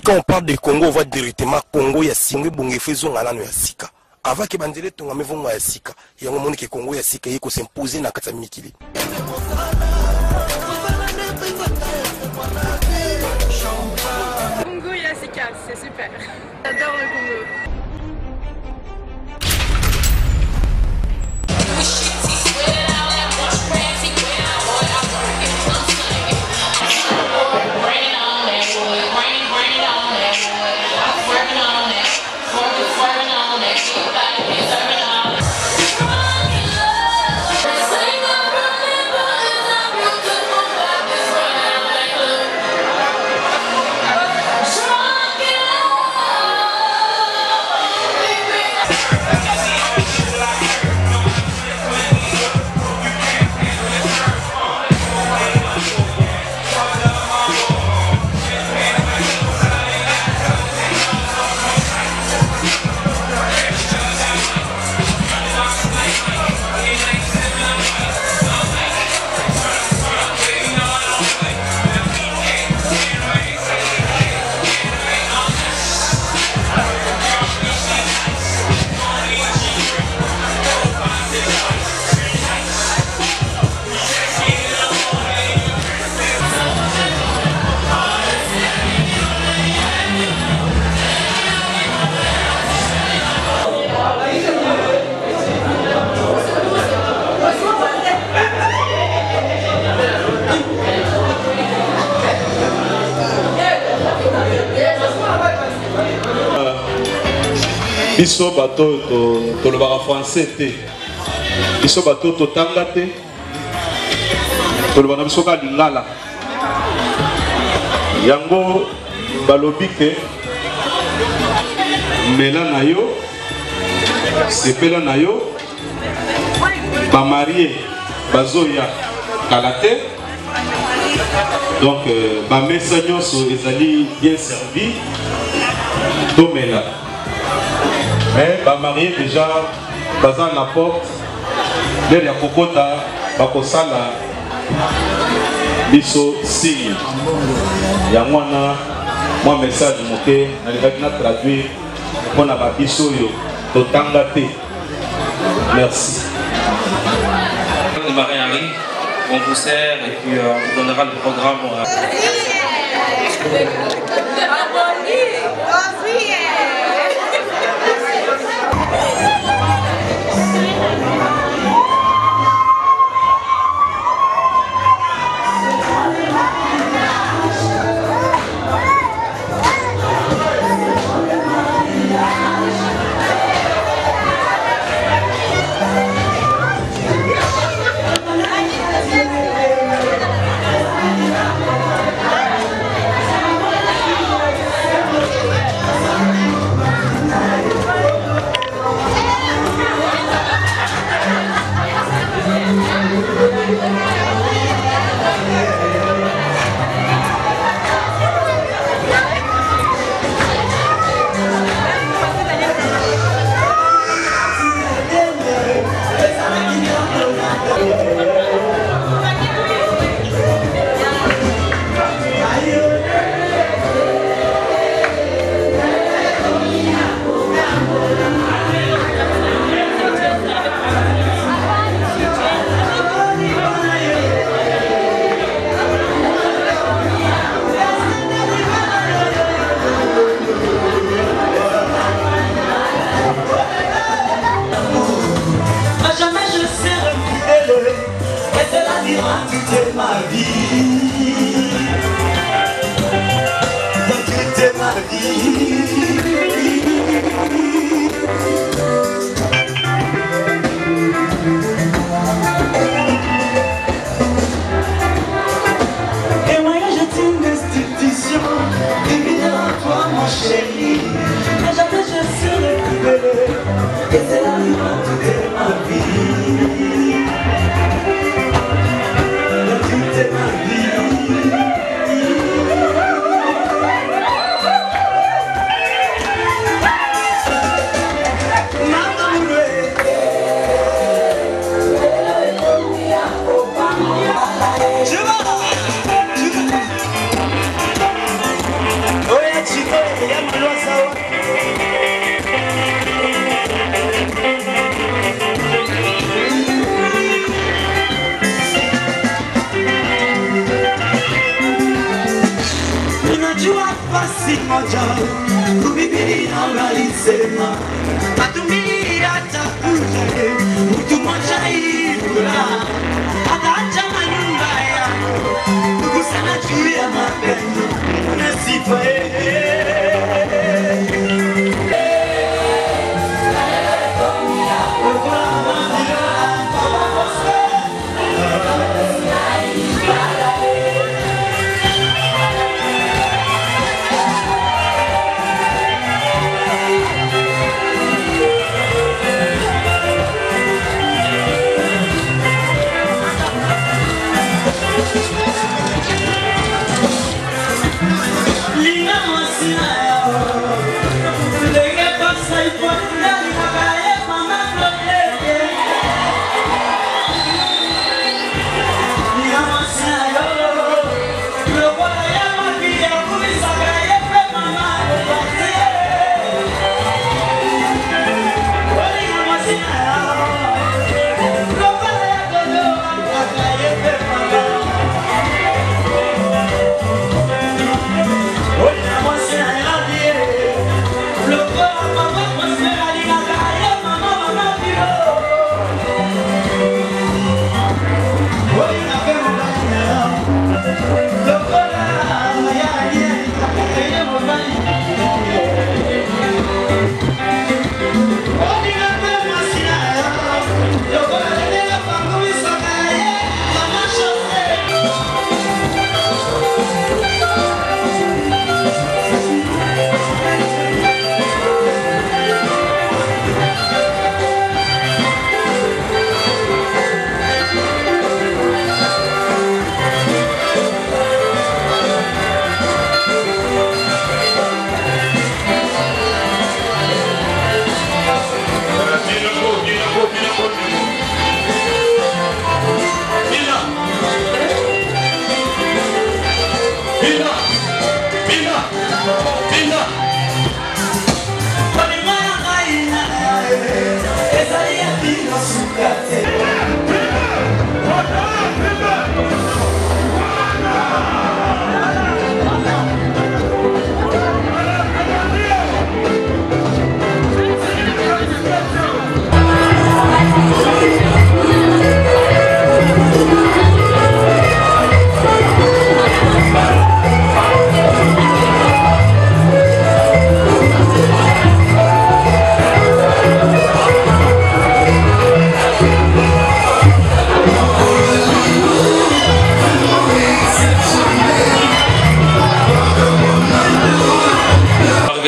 quand on parle de Congo, on voit directement Congo, il y a Singwe, Bonge, Faison, Alano, il y a Sika. Avant que Bandele, ton ami, vont à Sika. Il y a un moment que Congo, il y a Sika, il faut s'imposer dans Katsa Mikili. Congo, il y a Sika, c'est super. J'adore le Congo. Biso bato to le bara français te. Biso bato to tanga te. To le bara biso ka lingala. Yango balobike mela na yo sepela na yo ba marié bazoya kalate. Donc ba message so ezali bien servi to mela. Mais ba marié déjà bazan la porte l'air ya kokota bakosala biso signe ya mwana moi message moke na traduire pour na ba biso yo totanga te. Merci. Le mari arrive, on vous sert et puis on vous donnera le programme. Chico kubibiri angalisema matumira takuja mtu mmoja ibura ataacha manyumba ya kusana juu ya mapendo na sifa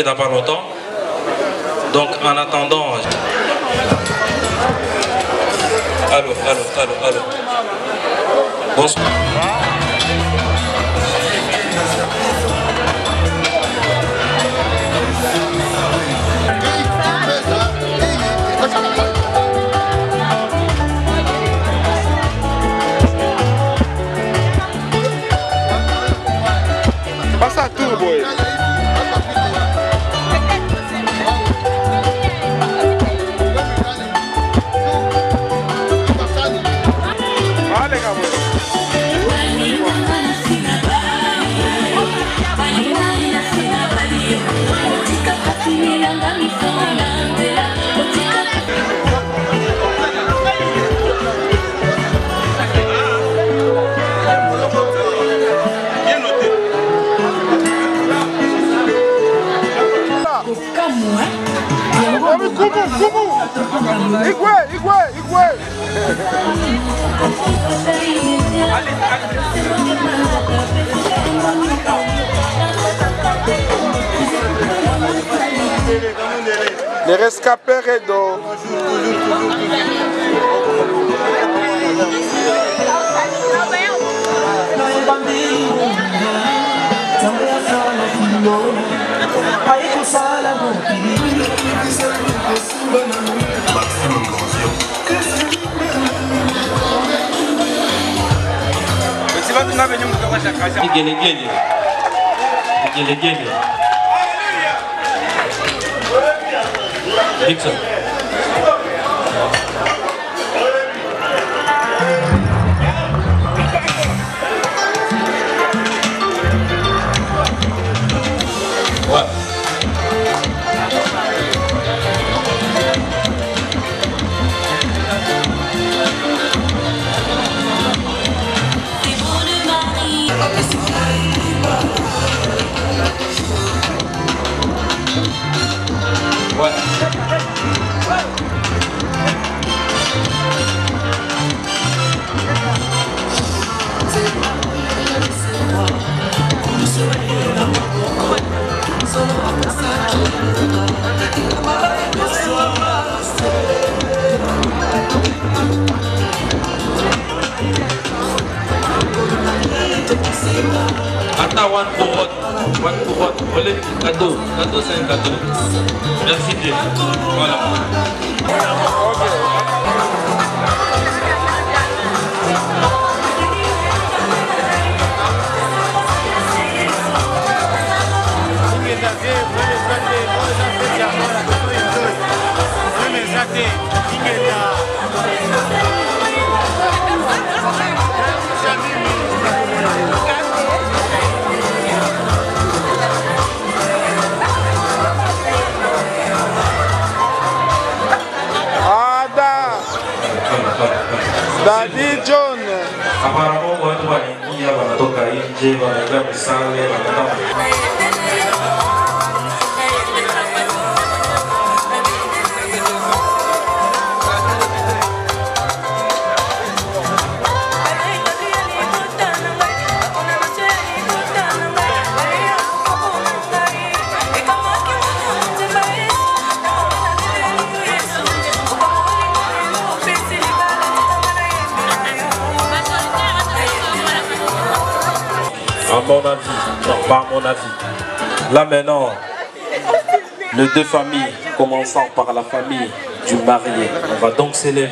Dans pas longtemps. Donc en attendant. Allô. Bonsoir. Passa tudo, boy. Igwe. Les rescapés Redo. Gele. Dixon. Ouais. Ouais. Attends, one pour one. Relève cadeau. Cadeau, c'est un cadeau. Merci Dieu. Voilà. Daddy John. Apparemment, watu wanaingia wanatoka nje, wanaingia misale, wanatoka. À mon avis, non, pas à mon avis. Là maintenant, les deux familles, commençant par la famille du marié, on va donc s'élever.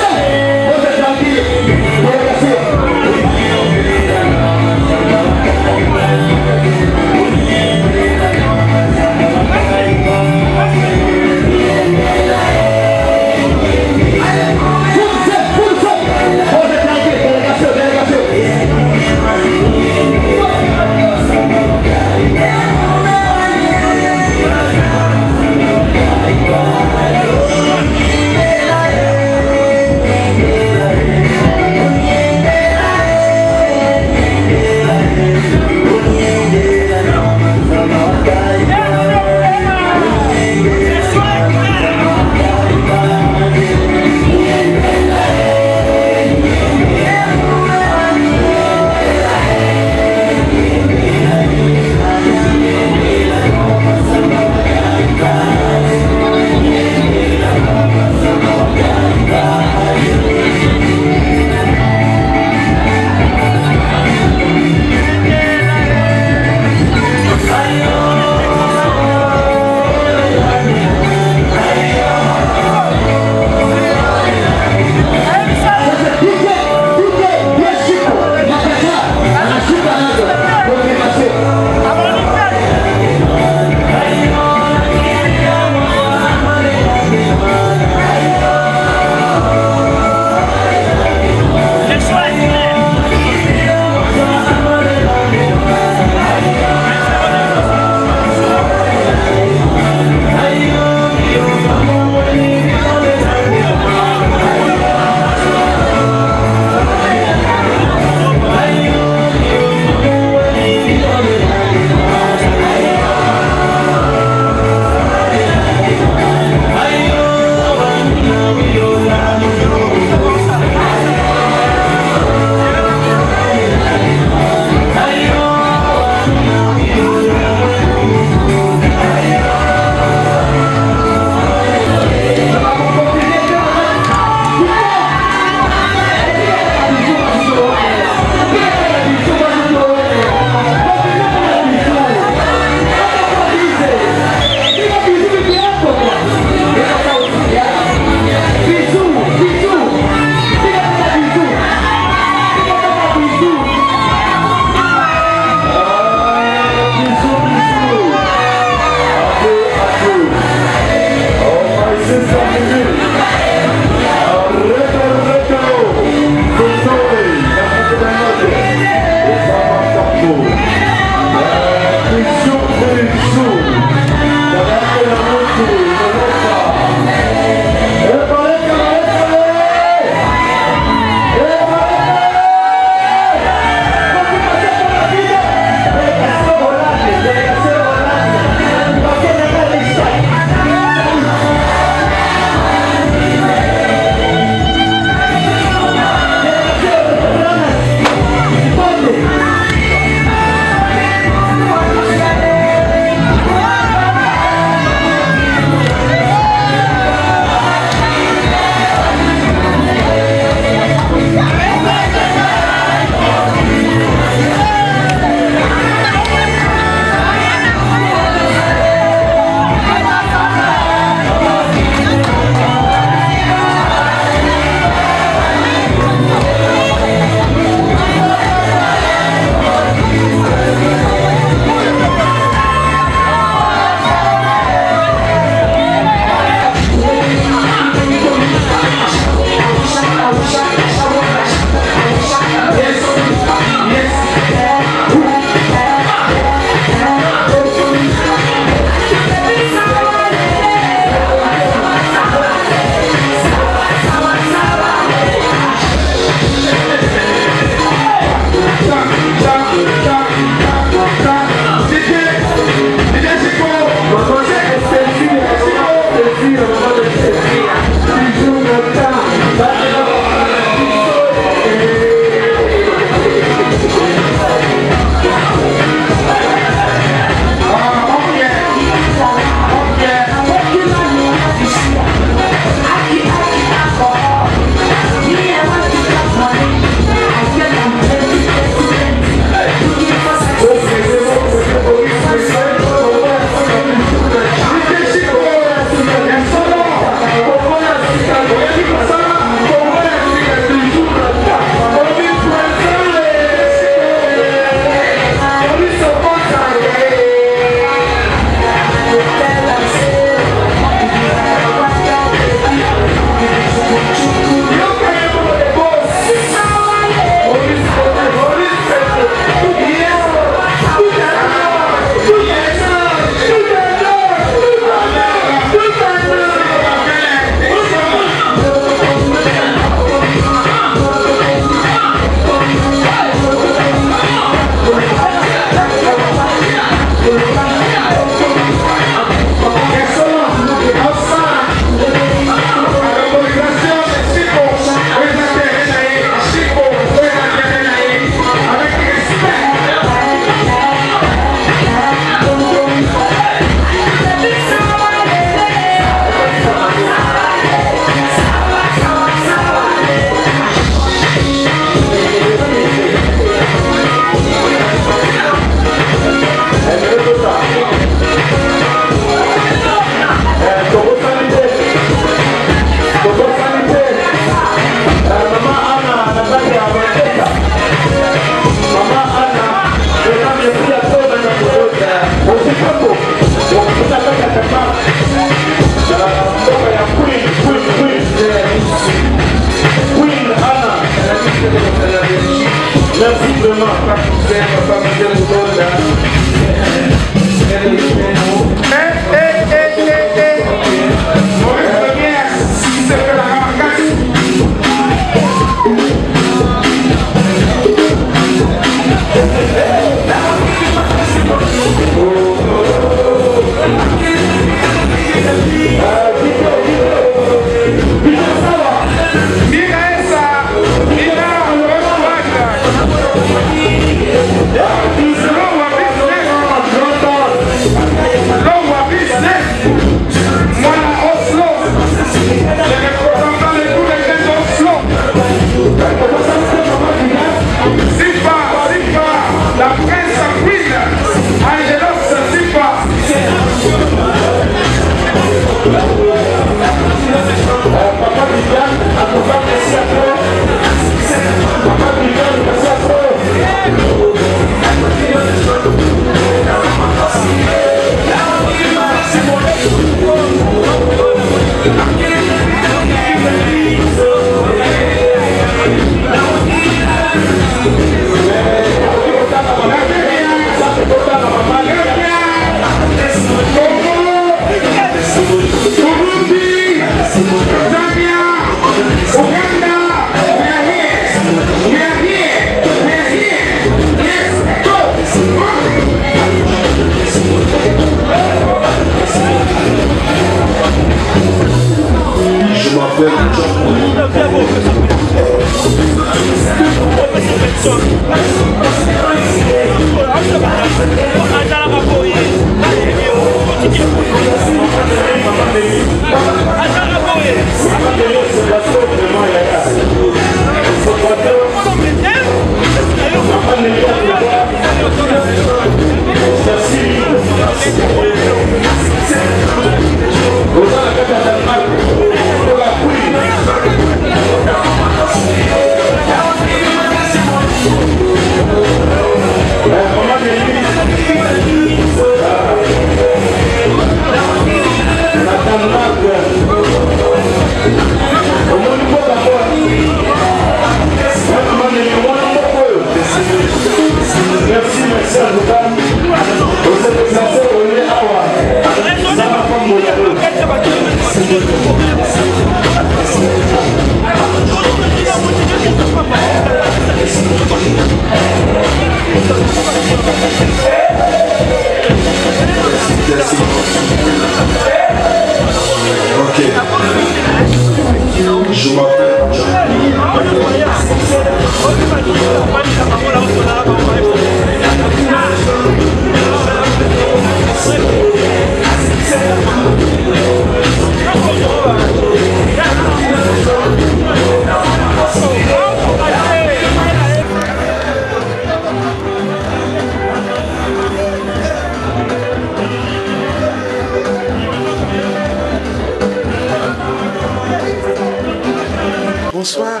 Bonsoir.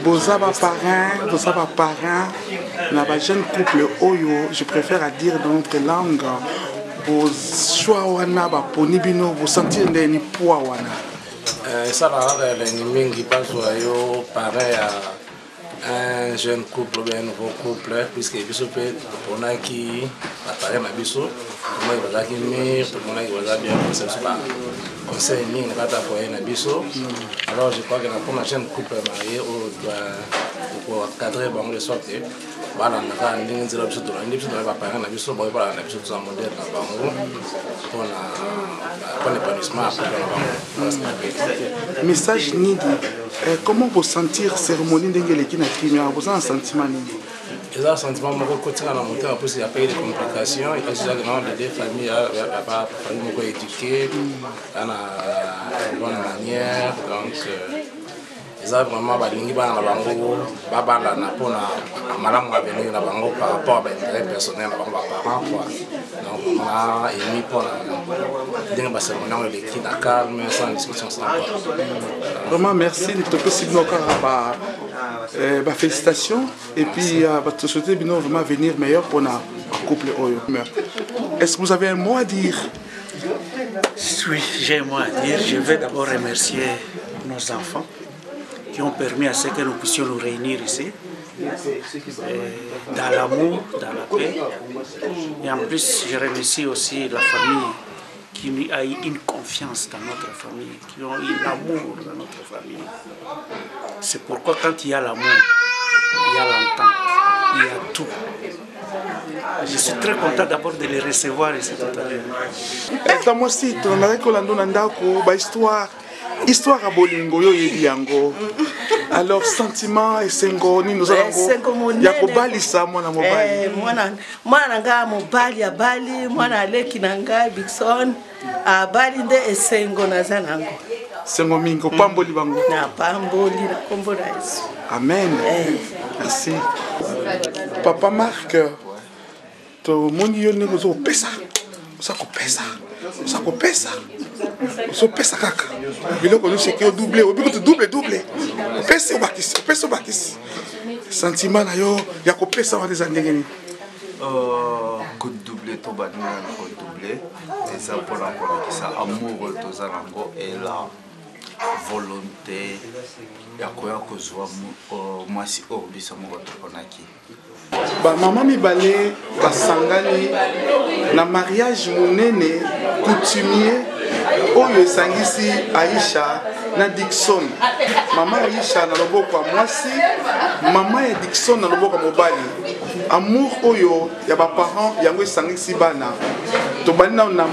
Bozaba parrain, na ba jeune couple oyo, je préfère à dire dans notre langue, bozwa wana ba ponibino, vous sentir ndeni poa wana. Ça va avec les mingi pas yo pareil à un jeune couple ou bien un nouveau couple, puisque biso peut on a qui pareil ma biso, comment il va qui mire, comment il va bien c'est pas conseil ni ne pas t'appuyer na biso. Alors je crois que pour la jeune couple marié on doit cadrer bon les sorties. Voilà, on a un ding de l'objet de l'indépendance de la parole, on a vu ce boy par la nation de modèle dans Bango pour l'épanouissement après. Message Nidi, comment vous sentir cérémonie d'Engele qui n'a pas vous avez un sentiment Nidi? Les sentiments mon quotidien dans mon temps, en plus il y a pas eu de complications, il y a déjà des familles à pas famille éduquées, à une bonne manière, donc ils ont vraiment balingi bana na bango babala na pona malamu avenir na bango par rapport à l'intérêt personnel na bango parents quoi. Donc on a émis pour la dernière cérémonie de l'équipe à calme sans discussion sans quoi. Vraiment merci de te possible encore bah félicitations et puis votre société bino vraiment venir meilleur pour na couple oyo. Est-ce que vous avez un mot à dire? Oui, j'ai un mot à dire. Je vais d'abord remercier nos enfants qui ont permis à ce que nous puissions nous réunir ici. dans l'amour, dans la paix. Et en plus, je remercie aussi la famille qui a eu une confiance dans notre famille, qui ont eu l'amour dans notre famille. C'est pourquoi quand il y a l'amour, il y a l'entente, il y a tout. Je suis très content d'abord de les recevoir ici tout à l'heure. Dans mon site, on a histoire à Bolingo, yo yebi yango. Alors sentiment et sengoni nous allons ya ko balisa mwana mobali. Mwana nga mobali ya bali, mwana aleki nanga Bigson, a bali nde esengo nazanango. Sengo mingo pamboli bango. Na pamboli na kombo na Yesu. Amen. Merci. Papa Marc, to moni yo nego zo pesa. Ça pesa. Ça pesa. So pesa kaka. Biloko nous c'est que doublé, au but double. Pesa bakis. Sentiment na yo ya ko pesa wa des andengeni. Coup doublé to badina ko doublé. Et ça pour encore qui ça amour to zarango et la volonté ya koya ko zwa mwasi o bisa mo to konaki. Ba maman mibale basangani na mariage monene coutumier oyo esangisi Aisha na Dixon. Mama Aisha na loboko ya mwasi, mama ya Dixon na loboko ya mobali. Amour oyo ya ba parents yango esangisi bana. To bana na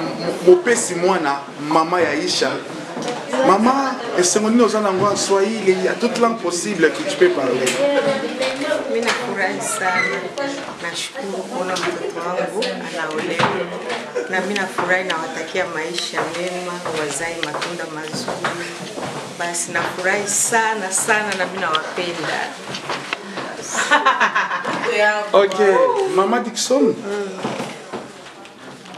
mopesi mwana mama ya Aisha. Maman, esengoni ozana ngo Swahili, il y a toute langue possible que tu peux parler. Mina furahi sana, nashukuru kuona mtoto wangu anaolewa, na mina furahi na watakia maisha mema, wazai matunda mazuri. Basi nafurahi sana na mina wapenda. Ok, Mama Dixon.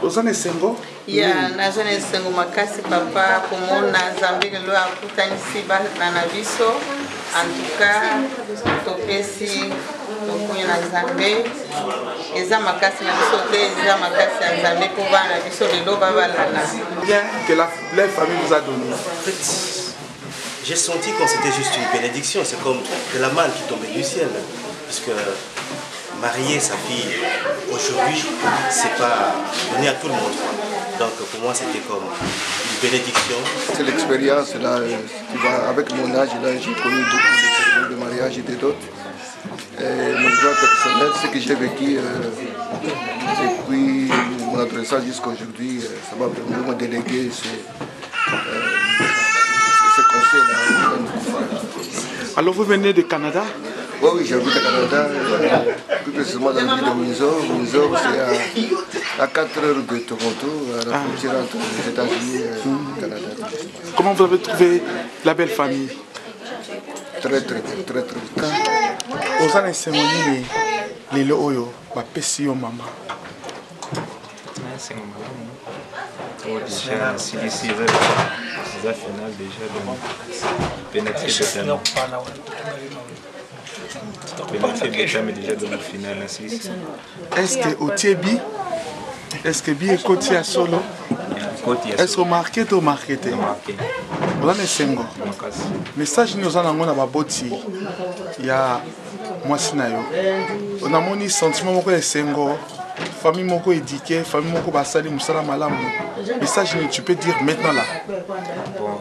Ozana esengo? Ya, nazana esengo makasi papa kumona Zambie lo akutanisi bana na biso. En tout cas, topesi tokunya na Zambie. Eza makasi na biso te, eza makasi ya Zambie pour bana biso lelo babalana. Bien que la famille nous a donné. J'ai senti que c'était juste une bénédiction, c'est comme de la manne qui tombait du ciel, puisque marier sa fille aujourd'hui, c'est pas donné à tout le monde. Donc pour moi c'était comme une bénédiction. C'est l'expérience là, avec mon âge là, j'ai connu beaucoup de cérémonies de mariage et d'autres. Mon droit personnel, ce que j'ai vécu depuis mon adolescence jusqu'à aujourd'hui, ça m'a vraiment me délégué ce conseil là. Alors vous venez du Canada? Oui, j'habite au Canada, plus précisément dans la ville de Windsor. Windsor, c'est à 4 heures de Toronto, à la frontière entre les États-Unis et le Canada. Comment vous avez trouvé la belle famille? Très bien. Aux années cérémonies, les loyo, ma pession maman. C'est déjà, si ici, la finale déjà pénétrer totalement. Est-ce que au Tiebi, est-ce que bien côté à solo, est-ce que marqué ou marqué? On est single. Message nous en avons na boti. Il y a moi sinayo. On a mon sentiment moko les single. Famille moko éduquée, famille moko basali musala malamu. Message tu peux dire maintenant là. Bon,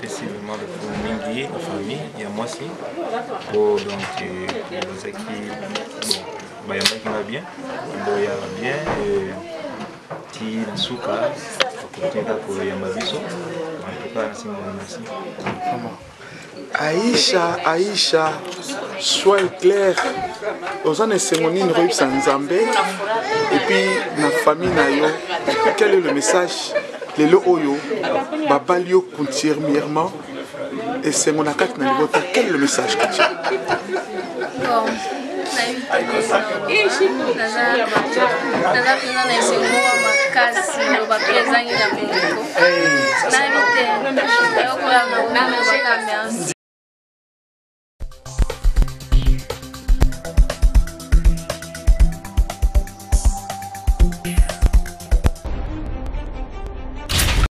possiblement le Mingi, la famille, il y a moi aussi. Pour donc les qui bon, qui va bien, il va bien et qui nasuka kutoka kwa Yamabiso. En tout cas, merci. Aïcha, sois clair. Aux années cérémonies, nous réussissons Nzambé. Et puis, la famille Nayo, quel est le message? Les Oyo, Babalio, continuellement. Et c'est mon acte, quel est le message que tu as?